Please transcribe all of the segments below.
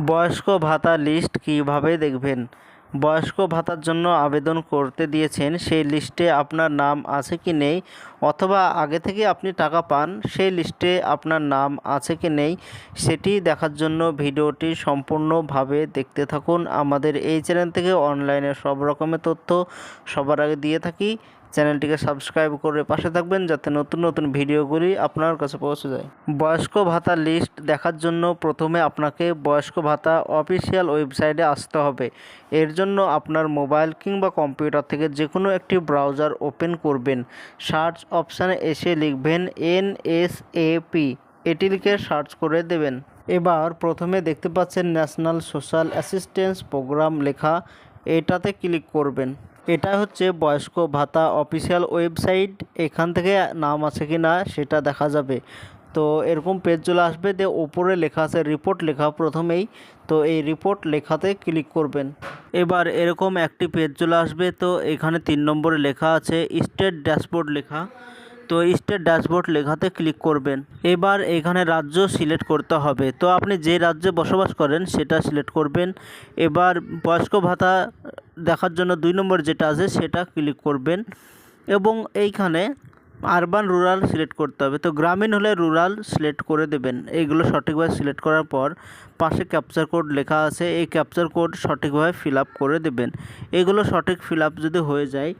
বয়স্ক ভাতা লিস্ট কিভাবে দেখবেন? বয়স্ক ভাতার জন্য আবেদন করতে দিয়েছেন সেই লিস্টে আপনার নাম আছে কি নেই, অথবা আগে থেকে আপনি টাকা পান সেই লিস্টে আপনার নাম আছে কি নেই সেটি দেখার জন্য ভিডিওটি সম্পূর্ণভাবে দেখতে থাকুন। আমাদের এই চ্যানেল থেকে অনলাইনে সব রকমের তথ্য সবার আগে দিয়ে থাকি। চ্যানেলটিকে সাবস্ক্রাইব করে পাশে থাকবেন যাতে নতুন নতুন ভিডিওগুলি আপনার কাছে পৌঁছে যায়। বয়স্ক ভাতার লিস্ট দেখার জন্য প্রথমে আপনাকে বয়স্ক ভাতা অফিসিয়াল ওয়েবসাইটে আসতে হবে। এর জন্য আপনার মোবাইল কিংবা কম্পিউটার থেকে যে কোনো একটি ব্রাউজার ওপেন করবেন। সার্চ অপশানে এসে লিখবেন NSAP, এটি লিখে সার্চ করে দেবেন। এবার প্রথমে দেখতে পাচ্ছেন ন্যাশনাল সোশ্যাল অ্যাসিস্ট্যান্স প্রোগ্রাম লেখা, এটাতে ক্লিক করবেন। এটা হচ্ছে বয়স্ক ভাতা অফিসিয়াল ওয়েবসাইট। এখান থেকে নাম আছে কি না সেটা দেখা যাবে। তো এরকম পেজ চলে আসবে, দিয়ে ওপরে লেখা আছে রিপোর্ট লেখা প্রথমেই, তো এই রিপোর্ট লেখাতে ক্লিক করবেন। এবার এরকম একটি পেজ চলে আসবে, তো এখানে 3 নম্বরে লেখা আছে স্টেট ড্যাশবোর্ড লেখা, তো স্টেট ড্যাশবোর্ড লেখাতে ক্লিক করবেন। এবার এখানে রাজ্য সিলেক্ট করতে হবে, তো আপনি যে রাজ্যে বসবাস করেন সেটা সিলেক্ট করবেন। এবার বয়স্ক ভাতা দেখার জন্য 2 নম্বর যেটা আছে সেটা ক্লিক করবেন এবং এইখানে আরবান রুরাল সিলেক্ট করতে হবে। তো গ্রামীণ হলে রুরাল সিলেক্ট করে দেবেন। এইগুলো সঠিকভাবে সিলেক্ট করার পর পাশে ক্যাপচার কোড লেখা আছে, এই ক্যাপচার কোড সঠিকভাবে ফিল আপ করে দেবেন। এগুলো সঠিক ফিল আপ যদি হয়ে যায়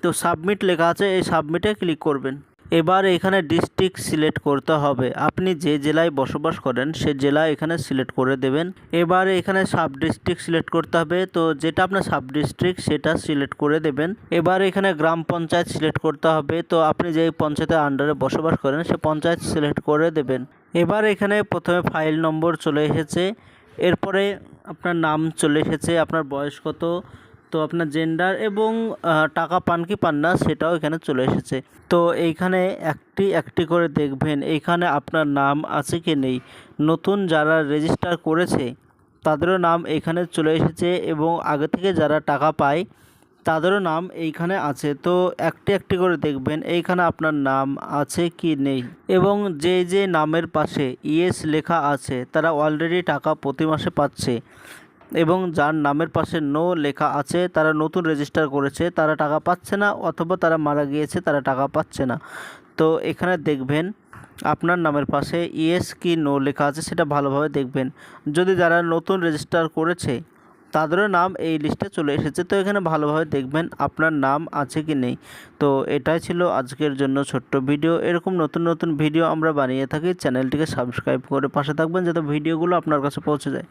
তো সাবমিট লেখা আছে, এই সাবমিটে ক্লিক করবেন। এবার এখানে ডিস্ট্রিক্ট সিলেক্ট করতে হবে, আপনি যে জেলায় বসবাস করেন সে জেলা এখানে সিলেক্ট করে দেবেন। এবার এখানে সাব ডিস্ট্রিক্ট সিলেক্ট করতে হবে, তো যেটা আপনার সাব ডিস্ট্রিক্ট সেটা সিলেক্ট করে দেবেন। এবার এখানে গ্রাম পঞ্চায়েত সিলেক্ট করতে হবে, তো আপনি যে পঞ্চায়েতের আন্ডারে বসবাস করেন সে পঞ্চায়েত সিলেক্ট করে দেবেন। এবার এখানে প্রথমে ফাইল নম্বর চলে এসেছে, এরপরে আপনার নাম চলে এসেছে, আপনার বয়স কত, তো আপনার জেন্ডার এবং টাকা পান কি পান না সেটাও এখানে চলে এসেছে। তো এইখানে একটি একটি করে দেখবেন এইখানে আপনার নাম আছে কি নেই। নতুন যারা রেজিস্টার করেছে তাদেরও নাম এইখানে চলে এসেছে এবং আগে থেকে যারা টাকা পায় তাদেরও নাম এইখানে আছে। তো একটি একটি করে দেখবেন এইখানে আপনার নাম আছে কি নেই, এবং যে যে নামের পাশে ইয়েস লেখা আছে তারা অলরেডি টাকা প্রতি মাসে পাচ্ছে, এবং যার নামের পাশে নো লেখা আছে তারা নতুন রেজিস্টার করেছে, তারা টাকা পাচ্ছে না, অথবা তারা মারা গিয়েছে তারা টাকা পাচ্ছে না। তো এখানে দেখবেন আপনার নামের পাশে ইয়েস কি নো লেখা আছে সেটা ভালোভাবে দেখবেন। যদি যারা নতুন রেজিস্টার করেছে তাদেরও নাম এই লিস্টে চলে এসেছে, তো এখানে ভালোভাবে দেখবেন আপনার নাম আছে কি নেই। তো এটাই ছিল আজকের জন্য ছোট্ট ভিডিও। এরকম নতুন নতুন ভিডিও আমরা বানিয়ে থাকি, চ্যানেলটিকে সাবস্ক্রাইব করে পাশে থাকবেন যাতে ভিডিওগুলো আপনার কাছে পৌঁছে যায়।